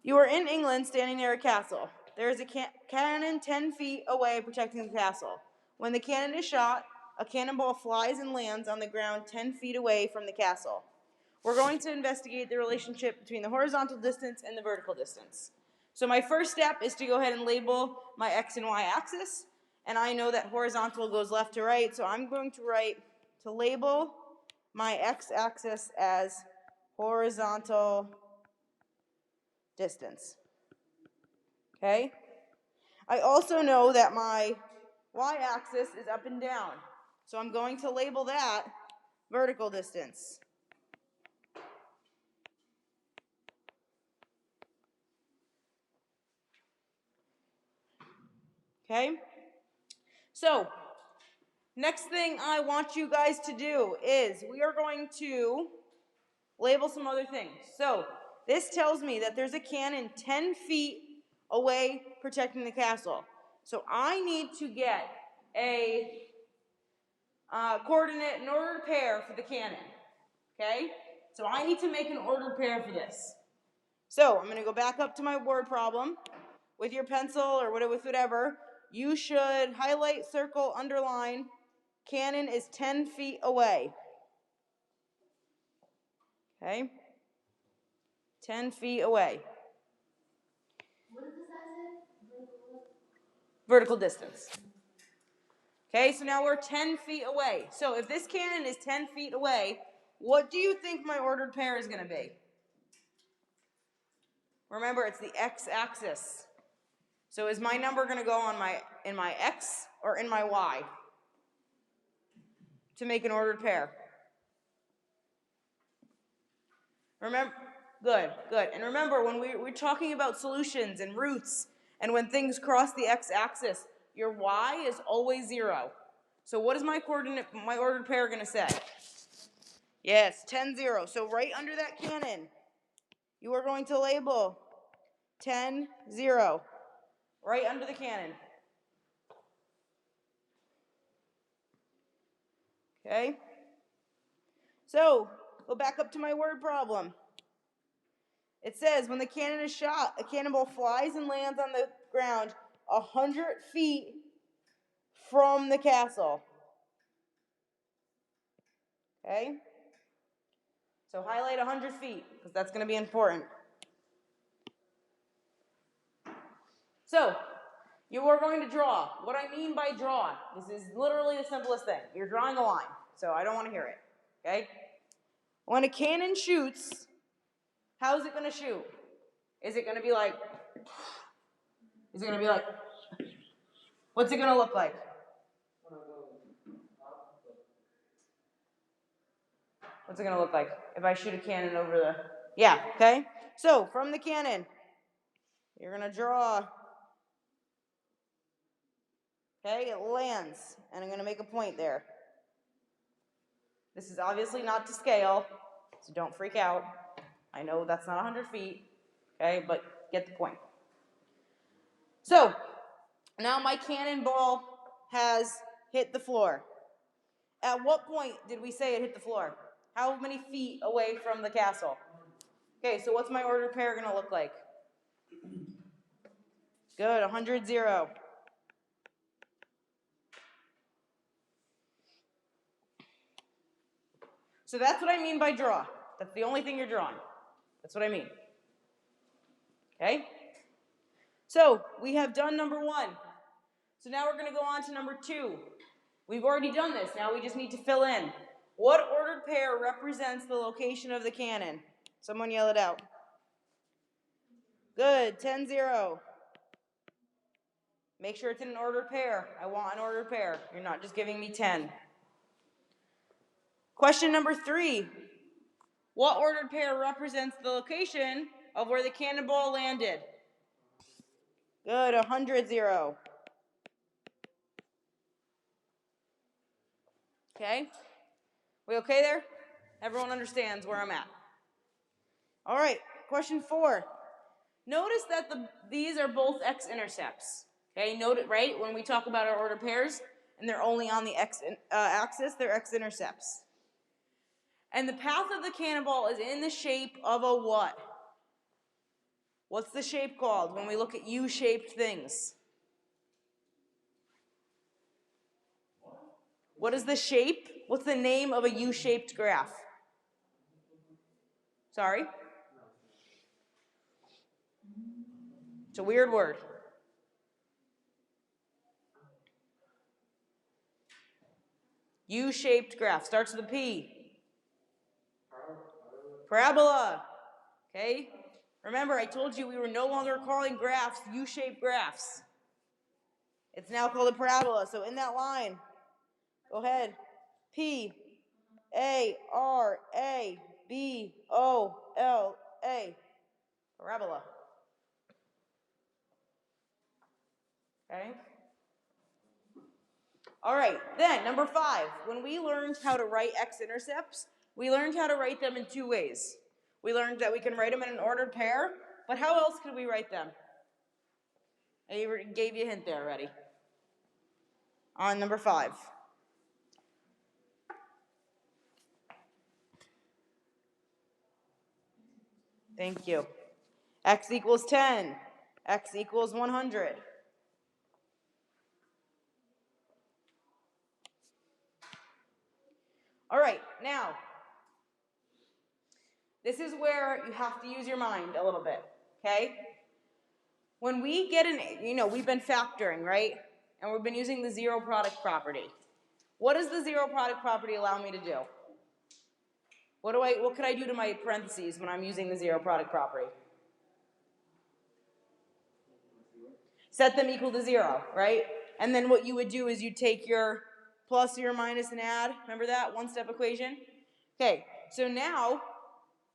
You are in England standing near a castle. There is a cannon 10 feet away protecting the castle. When the cannon is shot, a cannonball flies and lands on the ground 10 feet away from the castle. We're going to investigate the relationship between the horizontal distance and the vertical distance. So my first step is to go ahead and label my x and y axis. And I know that horizontal goes left to right, so I'm going to label my x-axis as horizontal distance. Okay? I also know that my y-axis is up and down, so I'm going to label that vertical distance. Okay? So, next thing I want you guys to do is we are going to label some other things. So, this tells me that there's a cannon 10 feet away protecting the castle. So, I need to get a coordinate, an ordered pair for the cannon. Okay? So, I need to make an ordered pair for this. So, I'm going to go back up to my word problem. With your pencil or with whatever, you should highlight, circle, underline, cannon is 10 feet away. Okay? 10 feet away. What does that say? Vertical distance. Okay, so now we're 10 feet away. So if this cannon is 10 feet away, what do you think my ordered pair is going to be? Remember, it's the x-axis. So is my number going to go on in my x or in my y to make an ordered pair? Remember, good. And remember, when we're talking about solutions and roots, and when things cross the x-axis, your y is always 0. So what is my ordered pair going to say? Yes, 10, 0. So right under that cannon, you are going to label 10, 0. Right under the cannon. Okay? So, go back up to my word problem. It says, when the cannon is shot, a cannonball flies and lands on the ground 100 feet from the castle. Okay? So highlight 100 feet, because that's going to be important. So, you are going to draw. What I mean by draw, this is literally the simplest thing. You're drawing a line, so I don't want to hear it. Okay? When a cannon shoots, how is it going to shoot? Is it going to be like, what's it going to look like? What's it going to look like if I shoot a cannon over the... Yeah, okay? So, from the cannon, you're going to draw... Okay, it lands, and I'm going to make a point there. This is obviously not to scale, so don't freak out. I know that's not 100 feet, okay, but get the point. So, now my cannonball has hit the floor. At what point did we say it hit the floor? How many feet away from the castle? Okay, so what's my ordered pair going to look like? Good, 100, 0. So that's what I mean by draw. That's the only thing you're drawing. That's what I mean. Okay? So, we have done number 1. So now we're going to go on to number 2. We've already done this. Now we just need to fill in. What ordered pair represents the location of the cannon? Someone yell it out. Good, 10, 0. Make sure it's in an ordered pair. I want an ordered pair. You're not just giving me 10. Question number 3. What ordered pair represents the location of where the cannonball landed? Good, 100, 0. Okay? We okay there? Everyone understands where I'm at. All right, question 4. Notice that these are both x-intercepts. Okay, note it, right? When we talk about our ordered pairs, and they're only on the x-axis, they're x-intercepts. And the path of the cannonball is in the shape of a what? What's the shape called when we look at U-shaped things? What is the shape? What's the name of a U-shaped graph? Sorry? It's a weird word. U-shaped graph. Starts with a P. Parabola. Okay? Remember, I told you we were no longer calling graphs U-shaped graphs. It's now called a parabola. So in that line, go ahead. P, A, R, A, B, O, L, A. Parabola. Okay? All right, then, number 5. When we learned how to write x-intercepts, we learned how to write them in 2 ways. We learned that we can write them in an ordered pair, but how else could we write them? I gave you a hint there already. On number 5. Thank you. X equals 10. X equals 100. All right, now, this is where you have to use your mind a little bit, okay? When we get we've been factoring, right? And we've been using the zero product property. What does the zero product property allow me to do? What could I do to my parentheses when I'm using the zero product property? Set them equal to 0, right? And then what you would do is you take your plus or your minus and add. Remember that one-step equation? Okay, so now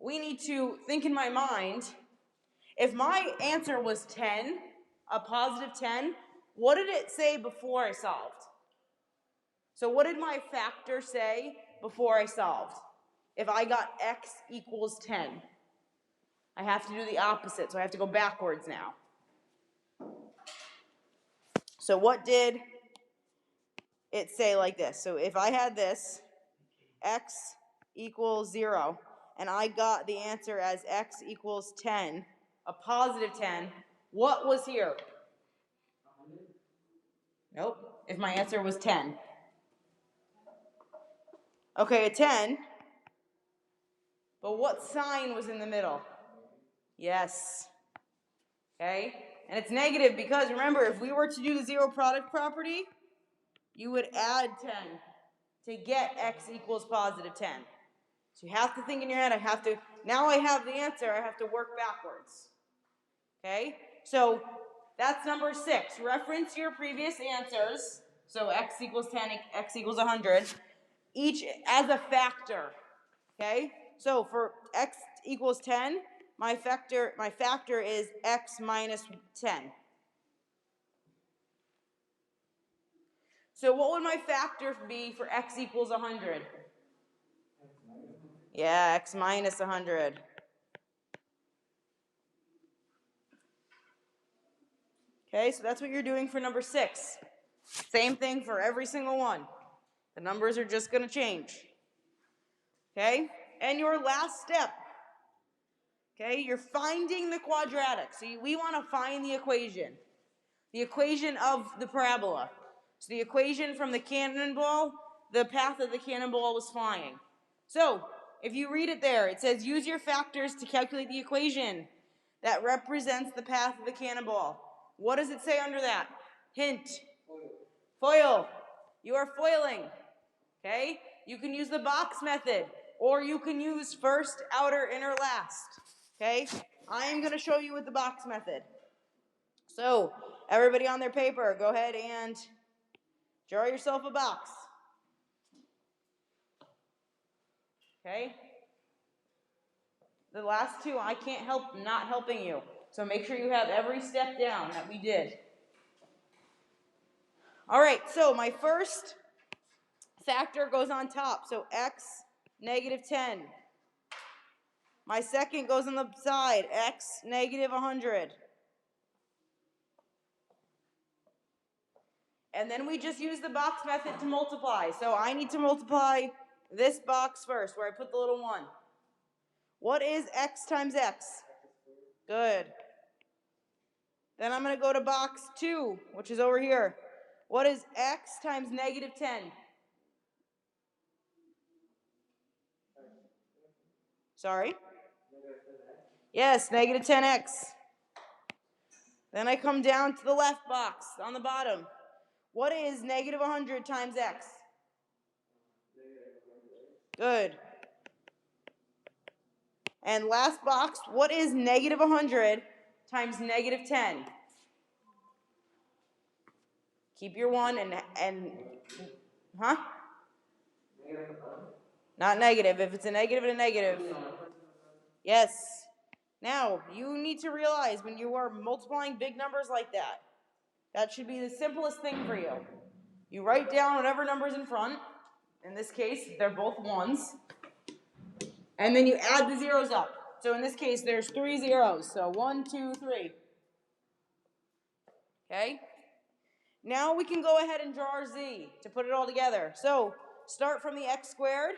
we need to think in my mind, if my answer was 10, a positive 10, what did it say before I solved? So what did my factor say before I solved? If I got x equals 10, I have to do the opposite, so I have to go backwards now. So what did it say like this? So if I had this, x equals 0, and I got the answer as x equals 10, a positive 10, what was here? Nope, if my answer was 10. Okay, a 10, but what sign was in the middle? Yes. Okay, and it's negative because, remember, if we were to do the zero product property, you would add 10 to get x equals positive 10. So you have to think in your head, now I have the answer, I have to work backwards. Okay, so that's number 6. Reference your previous answers, so x equals 10, x equals 100, each as a factor. Okay, so for x equals 10, my factor is x minus 10. So what would my factor be for x equals 100? Yeah, x minus 100. Okay, so that's what you're doing for number 6. Same thing for every single one. The numbers are just going to change. Okay, and your last step. Okay, you're finding the quadratic. So we want to find the equation of the parabola. So the equation from the cannonball, the path of the cannonball was flying. So if you read it there, it says use your factors to calculate the equation that represents the path of the cannonball. What does it say under that? Hint. Foil. You are foiling. Okay? You can use the box method, or you can use first, outer, inner, last. Okay? I am going to show you with the box method. So, everybody on their paper, go ahead and draw yourself a box. Okay? The last two, I can't help not helping you. So make sure you have every step down that we did. All right, so my first factor goes on top. So x negative 10. My second goes on the side, x negative 100. And then we just use the box method to multiply. So I need to multiply this box first, where I put the little 1. What is x times x? Good. Then I'm going to go to box 2, which is over here. What is x times negative 10? Sorry? Yes, negative 10x. Then I come down to the left box on the bottom. What is negative 100 times x? Good. And last box, what is negative 100 times negative 10? Keep your 1 and huh? Not negative. If it's a negative and a negative. Yes. Now, you need to realize when you are multiplying big numbers like that, that should be the simplest thing for you. You write down whatever number's in front. In this case, they're both 1s. And then you add the zeros up. So in this case, there's 3 zeros. So 1, 2, 3. Okay? Now we can go ahead and draw our z to put it all together. So start from the x squared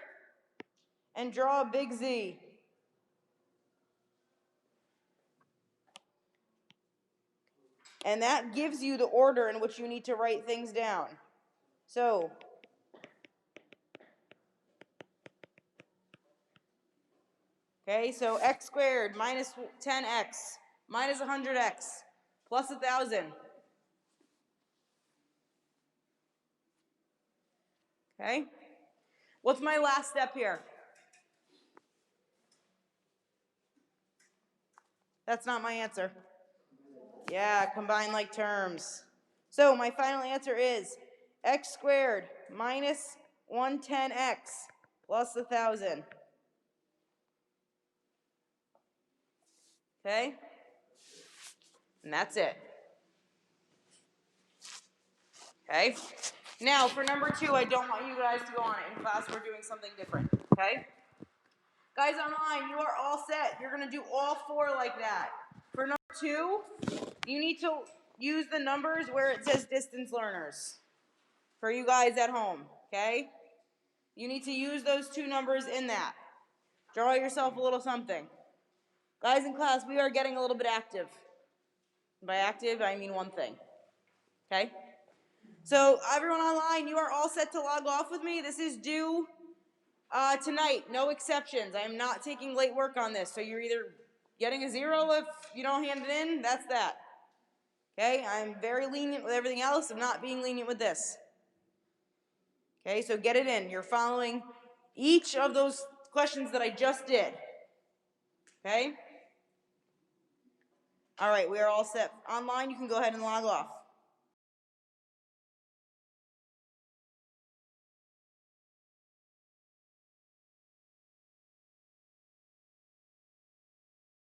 and draw a big Z. And that gives you the order in which you need to write things down. So, okay, so x squared minus 10x minus 100x plus 1,000. Okay? What's my last step here? That's not my answer. Yeah, combine like terms. So my final answer is x squared minus 110x plus 1,000. Okay? And that's it. Okay? Now, for number 2, I don't want you guys to go on it. In class, we're doing something different. Okay? Guys online, you are all set. You're going to do all 4 like that. For number 2, you need to use the numbers where it says distance learners. For you guys at home. Okay? You need to use those 2 numbers in that. Draw yourself a little something. Guys in class, we are getting a little bit active. By active, I mean one thing. Okay? So, everyone online, you are all set to log off with me. This is due tonight. No exceptions. I am not taking late work on this. So, you're either getting a 0 if you don't hand it in. That's that. Okay? I'm very lenient with everything else. I'm not being lenient with this. Okay? So, get it in. You're following each of those questions that I just did. Okay? All right. We are all set. Online, you can go ahead and log off.